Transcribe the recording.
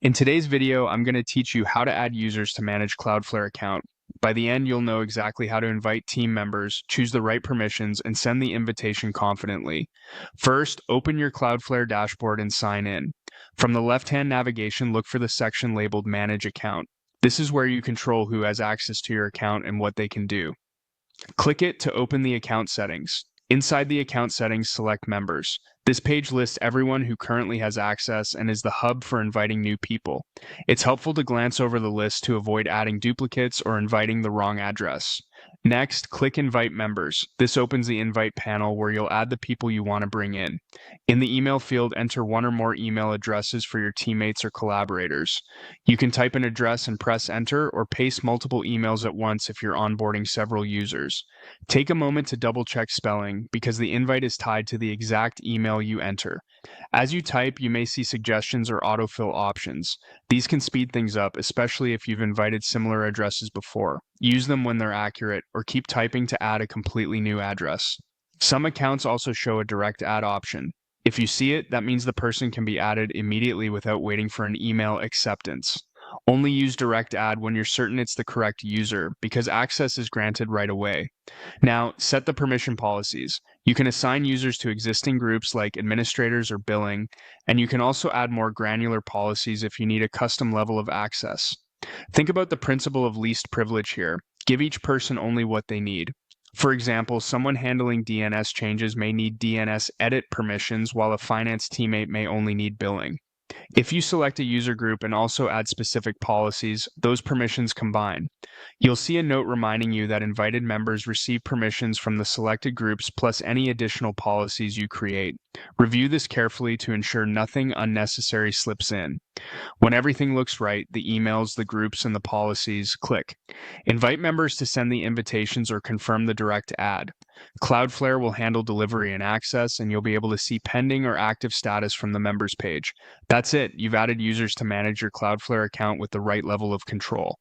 In today's video, I'm going to teach you how to add users to manage Cloudflare account. By the end, you'll know exactly how to invite team members, choose the right permissions, and send the invitation confidently. First, open your Cloudflare dashboard and sign in. From the left-hand navigation, look for the section labeled Manage Account. This is where you control who has access to your account and what they can do. Click it to open the account settings. Inside the account settings, select Members. This page lists everyone who currently has access and is the hub for inviting new people. It's helpful to glance over the list to avoid adding duplicates or inviting the wrong address. Next, click Invite Members. This opens the invite panel where you'll add the people you want to bring in. In the email field, enter one or more email addresses for your teammates or collaborators. You can type an address and press enter, or paste multiple emails at once if you're onboarding several users. Take a moment to double check spelling because the invite is tied to the exact email you enter. As you type, you may see suggestions or autofill options. These can speed things up, especially if you've invited similar addresses before. Use them when they're accurate, or keep typing to add a completely new address. Some accounts also show a direct add option. If you see it, that means the person can be added immediately without waiting for an email acceptance. Only use direct add when you're certain it's the correct user, because access is granted right away. Now, set the permission policies. You can assign users to existing groups like administrators or billing, and you can also add more granular policies if you need a custom level of access. Think about the principle of least privilege here. Give each person only what they need. For example, someone handling DNS changes may need DNS edit permissions, while a finance teammate may only need billing. If you select a user group and also add specific policies, those permissions combine. You'll see a note reminding you that invited members receive permissions from the selected groups plus any additional policies you create. Review this carefully to ensure nothing unnecessary slips in. When everything looks right, the emails, the groups, and the policies, click. Invite members to send the invitations or confirm the direct add. Cloudflare will handle delivery and access, and you'll be able to see pending or active status from the members page. That's it. You've added users to manage your Cloudflare account with the right level of control.